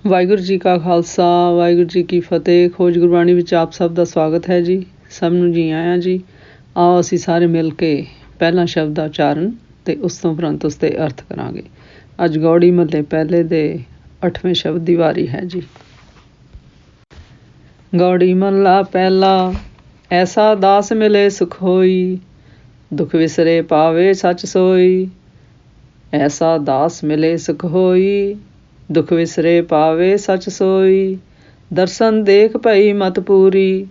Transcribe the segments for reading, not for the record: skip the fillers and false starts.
ਵਾਹਿਗੁਰੂ ਜੀ ਕਾ ਖਾਲਸਾ ਵਾਹਿਗੁਰੂ ਜੀ ਕੀ ਫਤਿਹ। ਖੋਜ ਗੁਰਬਾਣੀ ਵਿੱਚ ਆਪ ਸਭ ਦਾ ਸਵਾਗਤ ਹੈ ਜੀ। ਸਭ ਨੂੰ ਜੀ ਆਇਆਂ ਜੀ। ਆਓ ਅਸੀਂ ਸਾਰੇ ਮਿਲ ਕੇ ਪਹਿਲਾਂ ਸ਼ਬਦ ਦਾ ਉਚਾਰਨ ਅਤੇ ਉਸ ਤੋਂ ਉਪਰੰਤ ਉਸ ਦੇ ਅਰਥ ਕਰਾਂਗੇ। ਅੱਜ ਗੌੜੀ ਮਹੱਲੇ ਪਹਿਲੇ ਦੇ 8ਵੇਂ ਸ਼ਬਦ ਦੀ ਵਾਰੀ ਹੈ ਜੀ। ਗੌੜੀ ਮਹੱਲਾ ਪਹਿਲਾ। ਐਸਾ ਦਾਸ ਮਿਲੇ ਸੁਖ ਹੋਈ, ਦੁੱਖ ਵਿਸਰੇ ਪਾਵੇ ਸੱਚ ਸੋਈ। ਐਸਾ ਦਾਸ ਮਿਲੇ ਸੁਖ ਹੋਈ, ਦੁੱਖ ਵਿਸਰੇ ਪਾਵੇ ਸੱਚ ਸੋਈ। ਦਰਸ਼ਨ ਦੇਖ ਭਈ ਮਤ ਪੂਰੀ,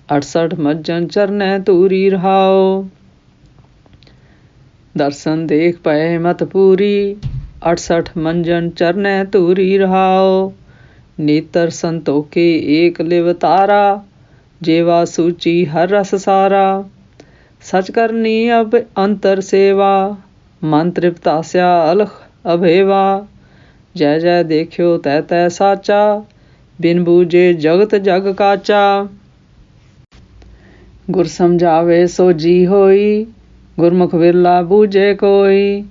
68 ਮੱਝਨ ਚਰਨੈ ਧੂਰੀ ਰਹਾਓ। ਦਰਸ਼ਨ ਦੇਖ ਭਏ ਮਤ ਪੂਰੀ, 68 ਮੰਜਨ ਚਰਨੈ ਧੂਰੀ ਰਹਾਓ। ਨੇਤਰ ਸੰਤੋਖੇ ਏਕ ਲਿਵ ਤਾਰਾ, ਜੇਵਾ ਸੂਚੀ ਹਰ ਰਸ ਸਾਰਾ। ਸਚ ਕਰਨੀ ਅਬ ਅੰਤਰ ਸੇਵਾ, ਮਨ ਤ੍ਰਿਪਤਾਸਿਆ ਅਲਖ ਅਭੇਵਾ। ਜੈ ਜੈ ਦੇਖਿਓ ਤੈ ਤੈ ਸਾਚਾ, ਬਿਨ ਬੂਝੇ ਜਗਤ ਜਗ ਕਾਚਾ। ਗੁਰ ਸਮਝਾਵੇ ਸੋ ਜੀ ਹੋਈ, ਗੁਰਮੁਖ ਵਿਰਲਾ ਬੂਝੇ ਕੋਈ।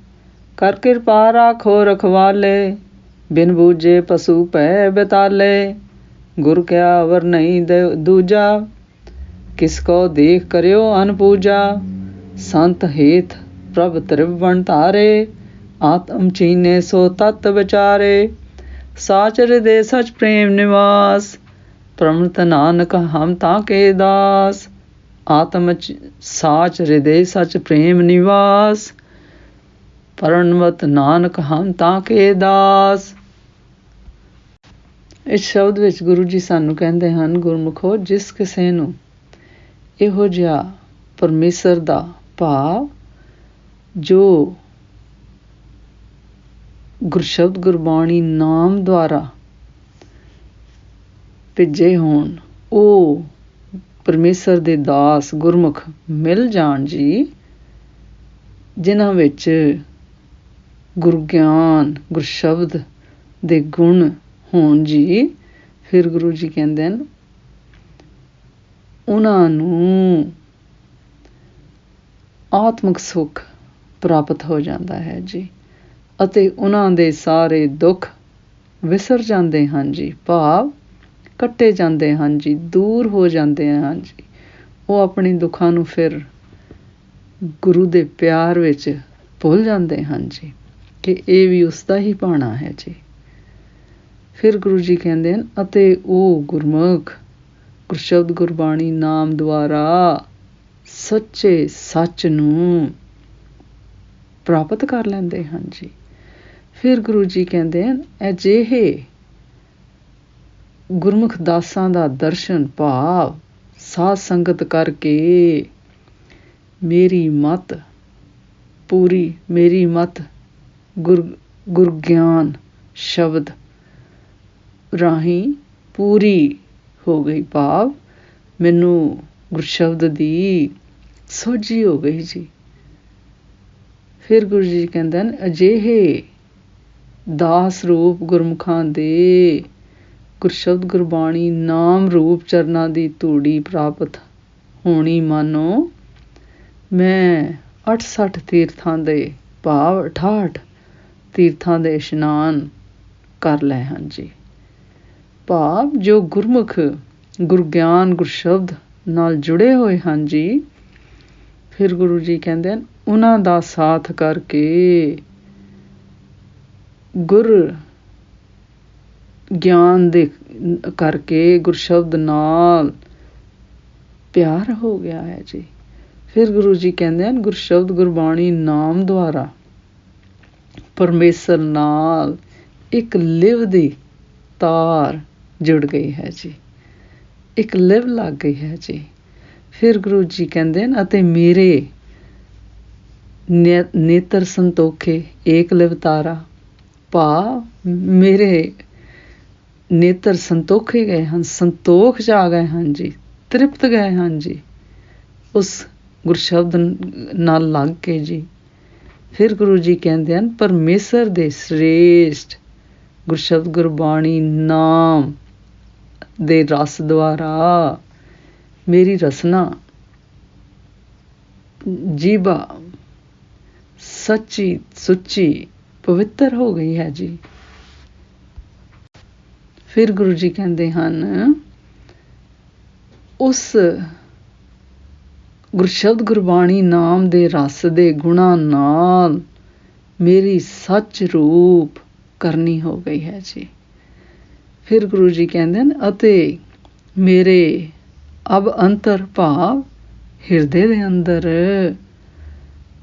ਕਰ ਕਿਰਪਾ ਰਾਖੋ ਰਖਵਾਲੇ, ਬਿਨ ਬੂਝੇ ਪਸੂ ਪੈ ਬੇਤਾਲੇ। ਗੁਰ ਕਿਆ ਅਵਰ ਨਹੀਂ ਦੂਜਾ, ਕਿਸ ਕੋ ਦੇਖ ਕਰਿਓ ਅਨਪੂਜਾ। ਸੰਤ ਹੇਤ ਪ੍ਰਭ ਤ੍ਰਿਵਣ ਧਾਰੇ, ਆਤਮ ਚੀਨੇ ਸੋ ਤਤ ਵਿਚਾਰੇ। ਸਾਚ ਹਿਰਦੇ ਸਚ ਪ੍ਰੇਮ ਨਿਵਾਸ, ਪ੍ਰਮਤ ਨਾਨਕ ਹਮ ਤਾਂ ਕੇ ਦਾਸ। ਆਤਮ ਸਾਚ ਹਿਰਦੇ ਸਚ ਪ੍ਰੇਮ ਨਿਵਾਸ, ਪ੍ਰਣਵਤ ਨਾਨਕ ਹਮ ਤਾਂ ਕੇ ਦਾਸ। ਇਸ ਸ਼ਬਦ ਵਿੱਚ ਗੁਰੂ ਜੀ ਸਾਨੂੰ ਕਹਿੰਦੇ ਹਨ, ਗੁਰਮੁਖੋ, ਜਿਸ ਕਿਸੇ ਨੂੰ ਇਹੋ ਜਿਹਾ ਪਰਮੇਸ਼ਰ ਦਾ ਭਾਵ ਜੋ ਗੁਰਸ਼ਬਦ ਗੁਰਬਾਣੀ ਨਾਮ ਦੁਆਰਾ ਭਿੱਜੇ ਹੋਣ, ਉਹ ਪਰਮੇਸ਼ਰ ਦੇ ਦਾਸ ਗੁਰਮੁਖ ਮਿਲ ਜਾਣ ਜੀ, ਜਿਨ੍ਹਾਂ ਵਿੱਚ ਗੁਰਗਿਆਨ ਗੁਰਸ਼ਬਦ ਦੇ ਗੁਣ ਹੋਣ ਜੀ। ਫਿਰ ਗੁਰੂ ਜੀ ਕਹਿੰਦੇ ਹਨ, ਉਹਨਾਂ ਨੂੰ ਆਤਮਿਕ ਸੁੱਖ ਪ੍ਰਾਪਤ ਹੋ ਜਾਂਦਾ ਹੈ ਜੀ, ਅਤੇ ਉਹਨਾਂ ਦੇ ਸਾਰੇ ਦੁੱਖ ਵਿਸਰ ਜਾਂਦੇ ਹਨ ਜੀ, ਭਾਵ ਕੱਟੇ ਜਾਂਦੇ ਹਨ ਜੀ, ਦੂਰ ਹੋ ਜਾਂਦੇ ਹਨ ਜੀ। ਉਹ ਆਪਣੇ ਦੁੱਖਾਂ ਨੂੰ ਫਿਰ ਗੁਰੂ ਦੇ ਪਿਆਰ ਵਿੱਚ ਭੁੱਲ ਜਾਂਦੇ ਹਨ ਜੀ, ਕਿ ਇਹ ਵੀ ਉਸ ਦਾ ਹੀ ਭਾਣਾ ਹੈ ਜੀ। ਫਿਰ ਗੁਰੂ ਜੀ ਕਹਿੰਦੇ ਹਨ, ਅਤੇ ਉਹ ਗੁਰਮੁਖ ਗੁਰਸ਼ਬਦ ਗੁਰਬਾਣੀ ਨਾਮ ਦੁਆਰਾ ਸੱਚੇ ਸੱਚ ਨੂੰ ਪ੍ਰਾਪਤ ਕਰ ਲੈਂਦੇ ਹਨ ਜੀ। ਫਿਰ ਗੁਰੂ ਜੀ ਕਹਿੰਦੇ ਹਨ, ਅਜਿਹੇ ਗੁਰਮੁਖ ਦਾਸਾਂ ਦਾ ਦਰਸ਼ਨ ਭਾਵ ਸਾਧ ਸੰਗਤ ਕਰਕੇ ਮੇਰੀ ਮਤ ਪੂਰੀ, ਮੇਰੀ ਮਤ ਗੁਰਗਿਆਨ ਸ਼ਬਦ ਰਾਹੀਂ ਪੂਰੀ ਹੋ ਗਈ, ਭਾਵ ਮੈਨੂੰ ਗੁਰਸ਼ਬਦ ਦੀ ਸੋਝੀ ਹੋ ਗਈ ਜੀ। ਫਿਰ ਗੁਰੂ ਜੀ ਕਹਿੰਦੇ ਹਨ, ਅਜਿਹੇ ਦਾਸ ਰੂਪ ਗੁਰਮੁਖਾਂ ਦੇ ਗੁਰਸ਼ਬਦ ਗੁਰਬਾਣੀ ਨਾਮ ਰੂਪ ਚਰਨਾਂ ਦੀ ਧੂੜੀ ਪ੍ਰਾਪਤ ਹੋਣੀ ਮਾਨੋ ਮੈਂ 68 ਤੀਰਥਾਂ ਦੇ ਭਾਵ 68 ਤੀਰਥਾਂ ਦੇ ਇਸ਼ਨਾਨ ਕਰ ਲਏ ਹਨ ਜੀ। ਭਾਵ ਜੋ ਗੁਰਮੁਖ ਗੁਰਗਿਆਨ ਗੁਰਸ਼ਬਦ ਨਾਲ ਜੁੜੇ ਹੋਏ ਹਨ ਜੀ, ਫਿਰ ਗੁਰੂ ਜੀ ਕਹਿੰਦੇ ਹਨ, ਉਹਨਾਂ ਦਾ ਸਾਥ ਕਰਕੇ ਗੁਰ ਗਿਆਨ ਦੇ ਕਰਕੇ ਗੁਰਸ਼ਬਦ ਨਾਲ ਪਿਆਰ ਹੋ ਗਿਆ ਹੈ ਜੀ। ਫਿਰ ਗੁਰੂ ਜੀ ਕਹਿੰਦੇ ਹਨ, ਗੁਰਸ਼ਬਦ ਗੁਰਬਾਣੀ ਨਾਮ ਦੁਆਰਾ ਪਰਮੇਸ਼ਰ ਨਾਲ ਇੱਕ ਲਿਵ ਦੀ ਤਾਰ ਜੁੜ ਗਈ ਹੈ ਜੀ, ਇੱਕ ਲਿਵ ਲੱਗ ਗਈ ਹੈ ਜੀ। ਫਿਰ ਗੁਰੂ ਜੀ ਕਹਿੰਦੇ ਹਨ, ਅਤੇ ਮੇਰੇ ਨੇਤਰ ਸੰਤੋਖੇ ਏਕ ਲਿਵ ਤਾਰਾ, ਭਾਵ ਮੇਰੇ ਨੇਤਰ ਸੰਤੋਖੇ ਗਏ ਹਨ, ਸੰਤੋਖ 'ਚ ਆ ਗਏ ਹਨ ਜੀ, ਤ੍ਰਿਪਤ ਗਏ ਹਨ ਜੀ ਉਸ ਗੁਰਸ਼ਬਦ ਨਾਲ ਲੱਗ ਕੇ ਜੀ। ਫਿਰ ਗੁਰੂ ਜੀ ਕਹਿੰਦੇ ਹਨ, ਪਰਮੇਸ਼ਰ ਦੇ ਸ੍ਰੇਸ਼ਟ ਗੁਰਸ਼ਬਦ ਗੁਰਬਾਣੀ ਨਾਮ ਦੇ ਰਸ ਦੁਆਰਾ ਮੇਰੀ ਰਸਨਾ ਜੀਭਾ ਸੱਚੀ ਸੁੱਚੀ ਪਵਿੱਤਰ ਹੋ ਗਈ ਹੈ ਜੀ। ਫਿਰ ਗੁਰੂ ਜੀ ਕਹਿੰਦੇ ਹਨ, ਉਸ ਗੁਰਸ਼ਬਦ ਗੁਰਬਾਣੀ ਨਾਮ ਦੇ ਰਸ ਦੇ ਗੁਣਾਂ ਨਾਲ ਮੇਰੀ ਸੱਚ ਰੂਪ ਕਰਨੀ ਹੋ ਗਈ ਹੈ ਜੀ। ਫਿਰ ਗੁਰੂ ਜੀ ਕਹਿੰਦੇ ਹਨ, ਅਤੇ ਮੇਰੇ ਅਬ ਅੰਤਰ ਭਾਵ ਹਿਰਦੇ ਦੇ ਅੰਦਰ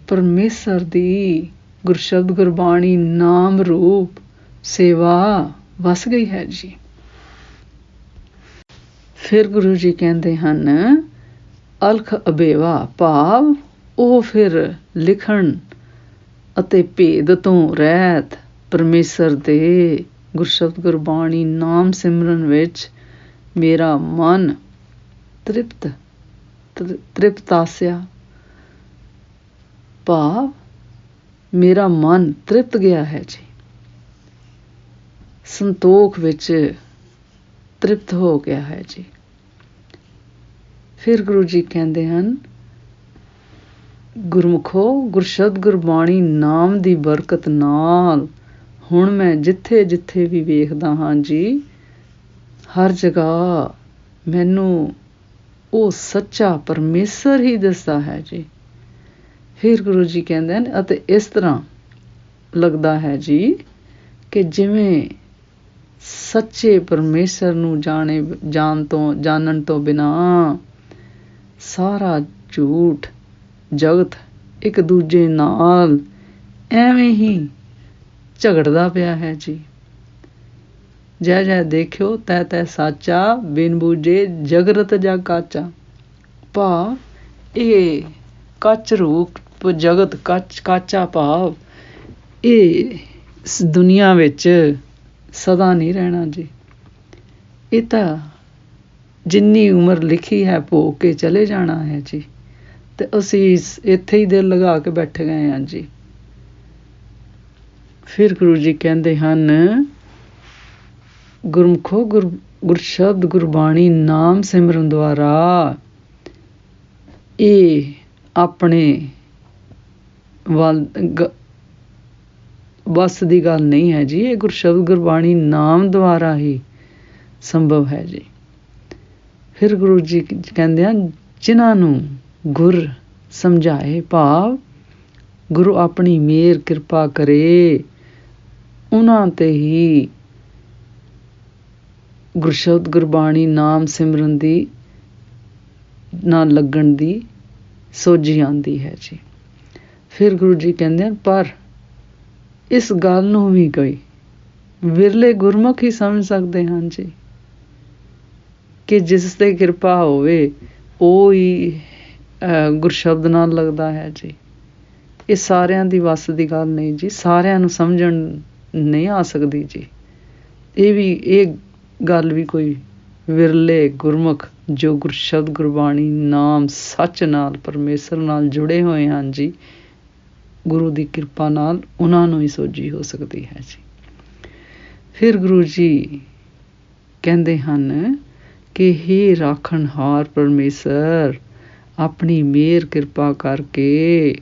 ਪਰਮੇਸ਼ਰ ਦੀ ਗੁਰਸ਼ਬਦ ਗੁਰਬਾਣੀ ਨਾਮ ਰੂਪ ਸੇਵਾ ਵਸ ਗਈ ਹੈ ਜੀ। ਫਿਰ ਗੁਰੂ ਜੀ ਕਹਿੰਦੇ ਹਨ, ਅਲਖ ਅਬੇਵਾ ਭਾਵ ਉਹ ਫਿਰ ਲਿਖਣ ਅਤੇ ਭੇਦ ਤੋਂ ਰਹਿਤ ਪਰਮੇਸ਼ਰ ਦੇ ਗੁਰਸ਼ਬਦ ਗੁਰਬਾਣੀ ਨਾਮ ਸਿਮਰਨ ਵਿੱਚ ਮੇਰਾ ਮਨ ਤ੍ਰਿਪਤਾਸਿਆ ਭਾਵ ਮੇਰਾ ਮਨ ਤ੍ਰਿਪਤ ਗਿਆ ਹੈ ਜੀ, ਸੰਤੋਖ ਵਿੱਚ ਤ੍ਰਿਪਤ ਹੋ ਗਿਆ ਹੈ ਜੀ। ਫਿਰ ਗੁਰੂ ਜੀ ਕਹਿੰਦੇ ਹਨ, ਗੁਰਮੁਖੋ ਗੁਰਸ਼ਬਦ ਗੁਰਬਾਣੀ ਨਾਮ ਦੀ ਬਰਕਤ ਨਾਲ ਹੁਣ ਮੈਂ ਜਿੱਥੇ ਜਿੱਥੇ ਵੀ ਵੇਖਦਾ ਹਾਂ ਜੀ, ਹਰ ਜਗ੍ਹਾ ਮੈਨੂੰ ਉਹ ਸੱਚਾ ਪਰਮੇਸ਼ਰ ਹੀ ਦਿਸਦਾ ਹੈ ਜੀ। ਫਿਰ ਗੁਰੂ ਜੀ ਕਹਿੰਦੇ ਹਨ, ਅਤੇ ਇਸ ਤਰ੍ਹਾਂ ਲੱਗਦਾ ਹੈ ਜੀ ਕਿ ਜਿਵੇਂ ਸੱਚੇ ਪਰਮੇਸ਼ਰ ਨੂੰ ਜਾਣਨ ਤੋਂ ਬਿਨਾਂ ਸਾਰਾ ਝੂਠ ਜਗਤ ਇੱਕ ਦੂਜੇ ਨਾਲ ਐਵੇਂ ਹੀ ਝਗੜਦਾ ਪਿਆ ਹੈ ਜੀ। ਜੈ ਜੈ ਦੇਖਿਓ ਤੈ ਤੈ ਸਾਚਾ, ਬਿਨ ਬੂਝੇ ਜਗਤ ਜਗ ਕਾਚਾ। ਭਾਵ ਇਹ ਕੱਚ ਰੂਪ ਜਗਤ ਕਾਚਾ ਭਾਵ ਇਹ ਇਸ ਦੁਨੀਆ ਵਿੱਚ ਸਦਾ ਨਹੀਂ ਰਹਿਣਾ ਜੀ। ਇਹ ਤਾਂ ਜਿੰਨੀ ਉਮਰ ਲਿਖੀ ਹੈ ਭੋਗ ਕੇ ਚਲੇ ਜਾਣਾ ਹੈ ਜੀ, ਤੇ ਅਸੀਂ ਇੱਥੇ ਹੀ ਦਿਲ ਲਗਾ ਕੇ ਬੈਠੇ ਗਏ ਹਾਂ ਜੀ। ਫਿਰ ਗੁਰੂ ਜੀ ਕਹਿੰਦੇ ਹਨ, ਗੁਰਮੁਖੋ ਗੁਰਸ਼ਬਦ ਗੁਰਬਾਣੀ ਨਾਮ ਸਿਮਰਨ ਦੁਆਰਾ ਇਹ ਆਪਣੇ ਵੱਸ ਦੀ ਗੱਲ ਨਹੀਂ ਹੈ ਜੀ, ਇਹ ਗੁਰਸ਼ਬਦ ਗੁਰਬਾਣੀ ਨਾਮ ਦੁਆਰਾ ਹੀ ਸੰਭਵ ਹੈ ਜੀ। ਫਿਰ ਗੁਰੂ ਜੀ ਕਹਿੰਦੇ ਹਨ, ਜਿਨ੍ਹਾਂ ਨੂੰ ਗੁਰ ਸਮਝਾਏ ਭਾਵ ਗੁਰੂ ਆਪਣੀ ਮਿਹਰ ਕਿਰਪਾ ਕਰੇ, ਉਹਨਾਂ ਤੇ ਹੀ ਗੁਰਸ਼ਬਦ ਗੁਰਬਾਣੀ ਨਾਮ ਸਿਮਰਨ ਦੀ ਨਾਲ ਲੱਗਣ ਦੀ ਸੋਝੀ ਆਉਂਦੀ ਹੈ ਜੀ। ਫਿਰ ਗੁਰੂ ਜੀ ਕਹਿੰਦੇ ਹਨ, ਪਰ ਇਸ ਗੱਲ ਨੂੰ ਵੀ ਕੋਈ ਵਿਰਲੇ ਗੁਰਮੁਖ ਹੀ ਸਮਝ ਸਕਦੇ ਹਨ ਜੀ, ਕਿ ਜਿਸ ਤੇ ਕਿਰਪਾ ਹੋਵੇ ਉਹ ਹੀ ਗੁਰਸ਼ਬਦ ਨਾਲ ਲੱਗਦਾ ਹੈ ਜੀ। ਇਹ ਸਾਰਿਆਂ ਦੀ ਵੱਸ ਦੀ ਗੱਲ ਨਹੀਂ ਜੀ, ਸਾਰਿਆਂ ਨੂੰ ਸਮਝਣ ਨਹੀਂ ਆ ਸਕਦੀ ਜੀ। ਇਹ ਗੱਲ ਵੀ ਕੋਈ ਵਿਰਲੇ ਗੁਰਮੁਖ ਜੋ ਗੁਰਸ਼ਬਦ ਗੁਰਬਾਣੀ ਨਾਮ ਸੱਚ ਨਾਲ ਪਰਮੇਸ਼ਰ ਨਾਲ ਜੁੜੇ ਹੋਏ ਹਨ ਜੀ, ਗੁਰੂ ਦੀ ਕਿਰਪਾ ਨਾਲ ਉਹਨਾਂ ਨੂੰ ਹੀ ਸੋਝੀ ਹੋ ਸਕਦੀ ਹੈ ਜੀ। ਫਿਰ ਗੁਰੂ ਜੀ ਕਹਿੰਦੇ ਹਨ ਕਿ ਹੇ ਰਾਖਣਹਾਰ ਪਰਮੇਸ਼ਰ, ਆਪਣੀ ਮਿਹਰ ਕਿਰਪਾ ਕਰਕੇ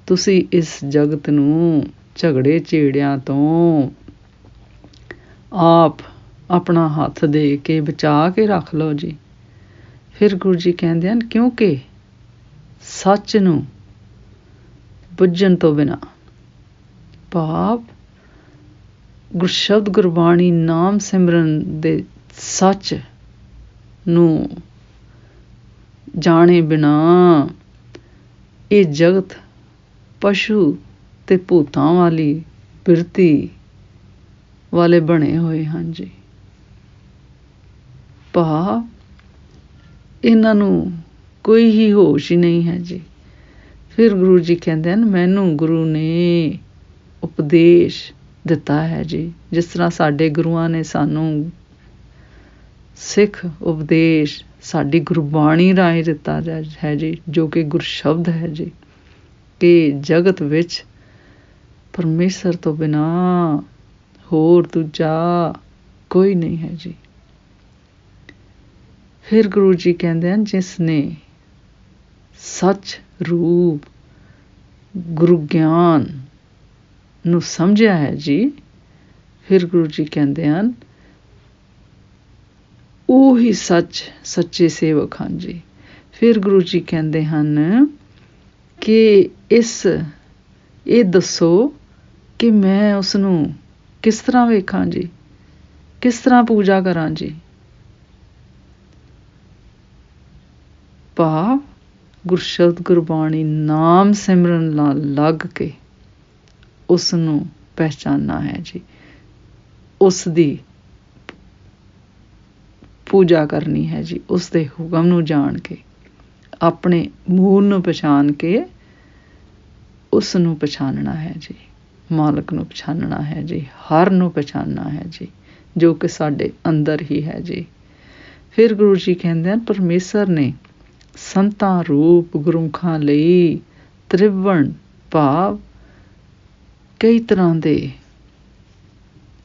ਤੁਸੀਂ ਇਸ ਜਗਤ ਨੂੰ ਝਗੜੇ ਝੇੜਿਆਂ ਤੋਂ ਆਪ ਆਪਣਾ ਹੱਥ ਦੇ ਕੇ ਬਚਾ ਕੇ ਰੱਖ ਲਓ ਜੀ। ਫਿਰ ਗੁਰੂ ਜੀ ਕਹਿੰਦੇ ਹਨ, ਕਿਉਂਕਿ ਸੱਚ ਨੂੰ ਬੁੱਝਣ ਤੋਂ ਬਿਨਾਂ ਭਾਵ ਗੁਰਸ਼ਬਦ ਗੁਰਬਾਣੀ ਨਾਮ ਸਿਮਰਨ ਦੇ ਸੱਚ ਨੂੰ ਜਾਣੇ ਬਿਨਾਂ ਇਹ ਜਗਤ ਪਸ਼ੂ ਤੇ ਭੂਤਾਂ ਵਾਲੀ ਬਿਰਤੀ ਵਾਲੇ ਬਣੇ ਹੋਏ ਹਨ ਜੀ। ਭਾਵ ਇਹਨਾਂ ਨੂੰ ਕੋਈ ਹੀ ਹੋਸ਼ ਹੀ ਨਹੀਂ ਹੈ ਜੀ। ਫਿਰ ਗੁਰੂ ਜੀ ਕਹਿੰਦੇ ਹਨ, ਮੈਨੂੰ ਗੁਰੂ ਨੇ ਉਪਦੇਸ਼ ਦਿੱਤਾ ਹੈ ਜੀ, ਜਿਸ ਤਰ੍ਹਾਂ ਸਾਡੇ ਗੁਰੂਆਂ ਨੇ ਸਾਨੂੰ ਸਿੱਖ ਉਪਦੇਸ਼ ਸਾਡੀ ਗੁਰਬਾਣੀ ਰਾਹੀਂ ਦਿੱਤਾ ਹੈ ਜੀ, ਜੋ ਕਿ ਗੁਰਸ਼ਬਦ ਹੈ ਜੀ, ਕਿ ਜਗਤ ਵਿੱਚ ਪਰਮੇਸ਼ਰ ਤੋਂ ਬਿਨਾਂ ਹੋਰ ਦੂਜਾ ਕੋਈ ਨਹੀਂ ਹੈ ਜੀ। ਫਿਰ ਗੁਰੂ ਜੀ ਕਹਿੰਦੇ ਹਨ, ਜਿਸ ਨੇ ਸੱਚ ਰੂਪ ਗੁਰੂ ਗਿਆਨ ਨੂੰ ਸਮਝਿਆ ਹੈ ਜੀ, ਫਿਰ ਗੁਰੂ ਜੀ ਕਹਿੰਦੇ ਹਨ, ਉਹੀ ਸੱਚ ਸੱਚੇ ਸੇਵਕ ਹਨ ਜੀ। ਫਿਰ ਗੁਰੂ ਜੀ ਕਹਿੰਦੇ ਹਨ ਕਿ ਇਹ ਦੱਸੋ ਕਿ ਮੈਂ ਉਸ ਨੂੰ ਕਿਸ ਤਰ੍ਹਾਂ ਵੇਖਾਂ ਜੀ, ਕਿਸ ਤਰ੍ਹਾਂ ਪੂਜਾ ਕਰਾਂ ਜੀ। ਭਾਵ ਗੁਰਸ਼ਬਦ ਗੁਰਬਾਣੀ ਨਾਮ ਸਿਮਰਨ ਨਾਲ ਲੱਗ ਕੇ ਉਸ ਨੂੰ ਪਹਿਚਾਨਣਾ ਹੈ ਜੀ, ਉਸ ਦੀ ਪੂਜਾ ਕਰਨੀ ਹੈ ਜੀ, ਉਸ ਦੇ ਹੁਕਮ ਨੂੰ ਜਾਣ ਕੇ, ਆਪਣੇ ਮੂਲ ਨੂੰ ਪਛਾਣ ਕੇ ਉਸ ਨੂੰ ਪਛਾਨਣਾ ਹੈ ਜੀ, ਮਾਲਕ ਨੂੰ ਪਛਾਨਣਾ ਹੈ ਜੀ, ਹਰ ਨੂੰ ਪਛਾਨਣਾ ਹੈ ਜੀ, ਜੋ ਕਿ ਸਾਡੇ ਅੰਦਰ ਹੀ ਹੈ ਜੀ। ਫਿਰ ਗੁਰੂ ਜੀ ਕਹਿੰਦੇ ਹਨ ਪਰਮੇਸ਼ਰ ਨੇ ਸੰਤਾਂ ਰੂਪ ਗੁਰਮੁਖਾਂ ਲਈ ਤ੍ਰਿਵਣ ਭਾਵ ਕਈ ਤਰ੍ਹਾਂ ਦੇ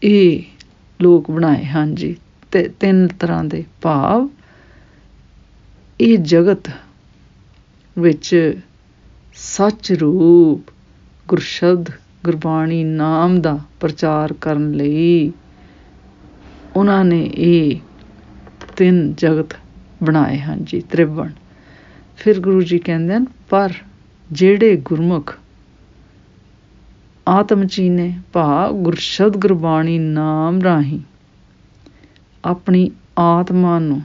ਇਹ ਲੋਕ ਬਣਾਏ ਹਨ ਜੀ, ਤੇ 3 ਤਰ੍ਹਾਂ ਦੇ ਭਾਵ ਇਹ ਜਗਤ ਵਿੱਚ ਸੱਚ ਰੂਪ ਗੁਰਸ਼ਬਦ ਗੁਰਬਾਣੀ ਨਾਮ ਦਾ ਪ੍ਰਚਾਰ ਕਰਨ ਲਈ ਉਹਨਾਂ ਨੇ ਇਹ 3 ਜਗਤ ਬਣਾਏ ਹਨ ਜੀ, ਤ੍ਰਿਵਣ। ਫਿਰ ਗੁਰੂ ਜੀ ਕਹਿੰਦੇ ਹਨ ਪਰ ਜਿਹੜੇ ਗੁਰਮੁਖ ਆਤਮ ਚੀਨੇ ਭਾਵ ਗੁਰਸ਼ਬਦ ਗੁਰਬਾਣੀ ਨਾਮ ਰਾਹੀਂ ਆਪਣੀ ਆਤਮਾ ਨੂੰ,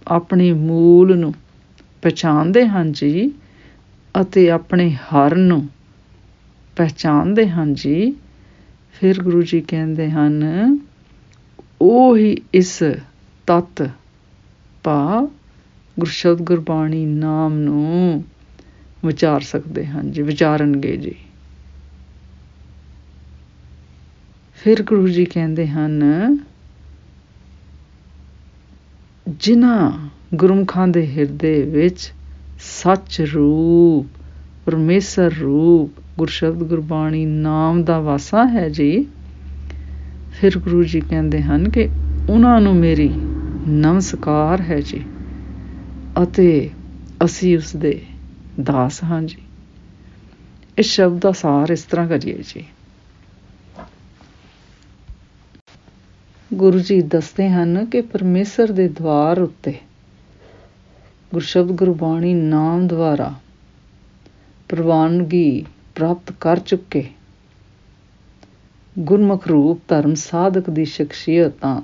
ਆਪਣੇ ਮੂਲ ਨੂੰ ਪਛਾਣਦੇ ਹਨ ਜੀ, ਅਤੇ ਆਪਣੇ ਹਰ ਨੂੰ ਪਹਿਚਾਣਦੇ ਹਨ ਜੀ। ਫਿਰ ਗੁਰੂ ਜੀ ਕਹਿੰਦੇ ਹਨ ਉਹ ਹੀ ਇਸ ਤੱਤ ਭਾਵ ਗੁਰਸ਼ਬਦ ਗੁਰਬਾਣੀ ਨਾਮ ਨੂੰ ਵਿਚਾਰ ਸਕਦੇ ਹਨ ਜੀ, ਵਿਚਾਰਨਗੇ ਜੀ। ਫਿਰ ਗੁਰੂ ਜੀ ਕਹਿੰਦੇ ਹਨ ਜਿਨ੍ਹਾਂ ਗੁਰਮੁਖਾਂ ਦੇ ਹਿਰਦੇ ਵਿੱਚ ਸੱਚ ਰੂਪ ਪਰਮੇਸ਼ਰ ਰੂਪ ਗੁਰਸ਼ਬਦ ਗੁਰਬਾਣੀ ਨਾਮ ਦਾ ਵਾਸਾ ਹੈ ਜੀ। ਫਿਰ ਗੁਰੂ ਜੀ ਕਹਿੰਦੇ ਹਨ ਕਿ ਉਹਨਾਂ ਨੂੰ ਮੇਰੀ ਨਮਸਕਾਰ ਹੈ ਜੀ, ਅਤੇ ਅਸੀਂ ਉਸਦੇ ਦਾਸ ਹਾਂ ਜੀ। ਇਸ ਸ਼ਬਦ ਦਾ ਸਾਰ ਇਸ ਤਰ੍ਹਾਂ ਕਰੀਏ ਜੀ। ਗੁਰੂ ਜੀ ਦੱਸਦੇ ਹਨ ਕਿ ਪਰਮੇਸ਼ਰ ਦੇ ਦੁਆਰ ਉੱਤੇ ਗੁਰਸ਼ਬਦ ਗੁਰਬਾਣੀ ਨਾਮ ਦੁਆਰਾ ਪ੍ਰਵਾਨਗੀ ਪ੍ਰਾਪਤ ਕਰ ਚੁੱਕੇ ਗੁਰਮੁਖ ਰੂਪ ਧਰਮ ਸਾਧਕ ਦੀ ਸ਼ਖਸੀਅਤਾਂ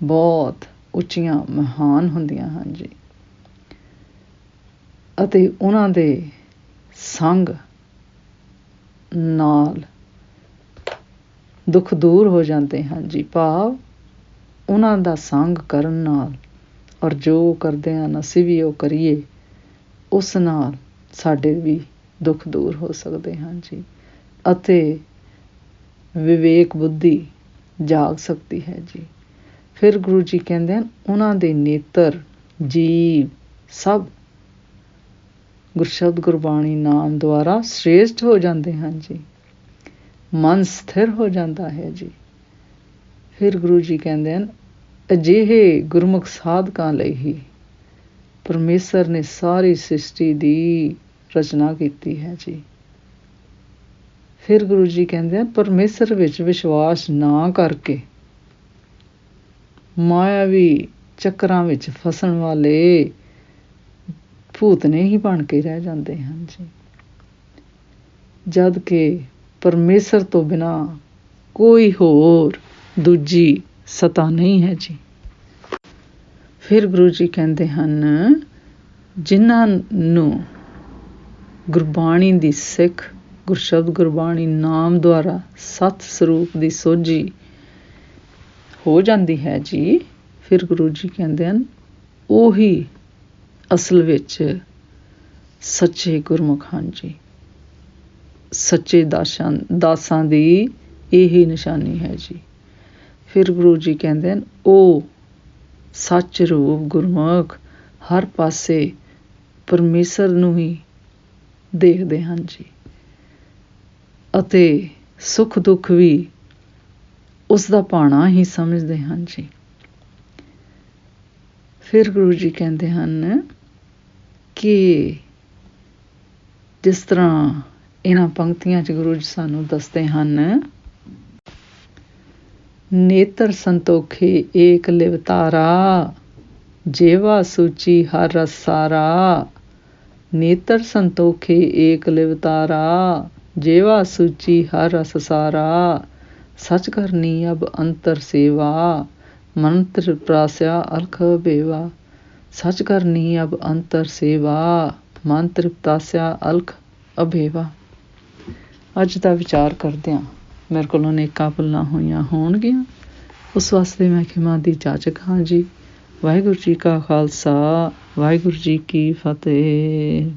ਬਹੁਤ ਉੱਚੀਆਂ ਮਹਾਨ ਹੁੰਦੀਆਂ ਹਨ ਜੀ, ਅਤੇ ਉਹਨਾਂ ਦੇ ਸੰਗ ਨਾਲ ਦੁੱਖ ਦੂਰ ਹੋ ਜਾਂਦੇ ਹਨ ਜੀ। ਭਾਵ ਉਹਨਾਂ ਦਾ ਸੰਗ ਕਰਨ ਨਾਲ ਔਰ ਜੋ ਕਰਦੇ ਹਨ ਅਸੀਂ ਵੀ ਉਹ ਕਰੀਏ, ਉਸ ਨਾਲ ਸਾਡੇ ਵੀ ਦੁੱਖ ਦੂਰ ਹੋ ਸਕਦੇ ਹਨ ਜੀ, ਅਤੇ ਵਿਵੇਕ ਬੁੱਧੀ ਜਾਗ ਸਕਦੀ ਹੈ ਜੀ। ਫਿਰ ਗੁਰੂ ਜੀ ਕਹਿੰਦੇ ਹਨ ਉਹਨਾਂ ਦੇ ਨੇਤਰ ਜੀਵ ਸਭ ਗੁਰਸ਼ਬਦ ਗੁਰਬਾਣੀ ਨਾਮ ਦੁਆਰਾ ਸ੍ਰੇਸ਼ਟ ਹੋ ਜਾਂਦੇ ਹਨ ਜੀ, ਮਨ ਸਥਿਰ ਹੋ ਜਾਂਦਾ ਹੈ ਜੀ। ਫਿਰ ਗੁਰੂ ਜੀ ਕਹਿੰਦੇ ਹਨ ਅਜਿਹੇ ਗੁਰਮੁਖ ਸਾਧਕਾਂ ਲਈ ਹੀ ਪਰਮੇਸ਼ਰ ਨੇ ਸਾਰੀ ਸ੍ਰਿਸ਼ਟੀ ਦੀ ਰਚਨਾ ਕੀਤੀ ਹੈ ਜੀ। ਫਿਰ ਗੁਰੂ ਜੀ ਕਹਿੰਦੇ ਹਨ ਪਰਮੇਸ਼ਰ ਵਿੱਚ ਵਿਸ਼ਵਾਸ ਨਾ ਕਰਕੇ ਮਾਇਆਵੀ ਚੱਕਰਾਂ ਵਿੱਚ ਫਸਣ ਵਾਲੇ ਭੂਤਨੇ ਹੀ ਬਣ ਕੇ ਰਹਿ ਜਾਂਦੇ ਹਨ ਜੀ, ਜਦ ਕਿ ਪਰਮੇਸ਼ਰ ਤੋਂ ਬਿਨਾਂ ਕੋਈ ਹੋਰ ਦੂਜੀ ਸਤਾ ਨਹੀਂ ਹੈ ਜੀ। ਫਿਰ ਗੁਰੂ ਜੀ ਕਹਿੰਦੇ ਹਨ ਜਿਨ੍ਹਾਂ ਨੂੰ ਗੁਰਬਾਣੀ ਦੀ ਸਿੱਖ ਗੁਰਸ਼ਬਦ ਗੁਰਬਾਣੀ ਨਾਮ ਦੁਆਰਾ ਸਤ ਸਰੂਪ ਦੀ ਸੋਝੀ ਹੋ ਜਾਂਦੀ ਹੈ ਜੀ। ਫਿਰ ਗੁਰੂ ਜੀ ਕਹਿੰਦੇ ਹਨ ਉਹੀ ਅਸਲ ਵਿੱਚ ਸੱਚੇ ਗੁਰਮੁਖ ਹਨ ਜੀ। ਸੱਚੇ ਦਾਸਾਂ ਦੀ ਇਹੀ ਨਿਸ਼ਾਨੀ ਹੈ ਜੀ। ਫਿਰ ਗੁਰੂ ਜੀ ਕਹਿੰਦੇ ਹਨ ਉਹ ਸੱਚ ਰੂਪ ਗੁਰਮੁਖ ਹਰ ਪਾਸੇ ਪਰਮੇਸ਼ਰ ਨੂੰ ਹੀ ਦੇਖਦੇ ਹਨ ਜੀ, ਅਤੇ ਸੁੱਖ ਦੁੱਖ ਵੀ ਉਸ ਦਾ ਭਾਣਾ ਹੀ ਸਮਝਦੇ ਹਨ ਜੀ। ਫਿਰ ਗੁਰੂ ਜੀ ਕਹਿੰਦੇ ਹਨ ਕਿ ਜਿਸ ਤਰ੍ਹਾਂ ਇਹਨਾਂ ਪੰਕਤੀਆਂ 'ਚ ਗੁਰੂ ਜੀ ਸਾਨੂੰ ਦੱਸਦੇ ਹਨ नेत्र संतोखे एक लिवतारा, जेवा सूची हर रस सारा। नेत्र संतोखे एक लिवतारा, जेवा सूची हर रस सारा। सच करनी अब अंतर सेवा, मंत्र प्रास्या अलख बेवा। सच करनी अब अंतर सेवा, मंत्र ਪਤਾਸਿਆ ਅਲਖ ਅਭੇਵਾ। ਅੱਜ ਦਾ ਵਿਚਾਰ ਕਰਦਿਆਂ ਮੇਰੇ ਕੋਲੋਂ ਅਨੇਕਾਂ ਭੁੱਲਾਂ ਹੋਈਆਂ ਹੋਣਗੀਆਂ, ਉਸ ਵਾਸਤੇ ਮੈਂ ਖਿਮਾ ਦੀ ਜਾਚਕ ਹਾਂ ਜੀ। ਵਾਹਿਗੁਰੂ ਜੀ ਕਾ ਖਾਲਸਾ, ਵਾਹਿਗੁਰੂ ਜੀ ਕੀ ਫਤਿਹ।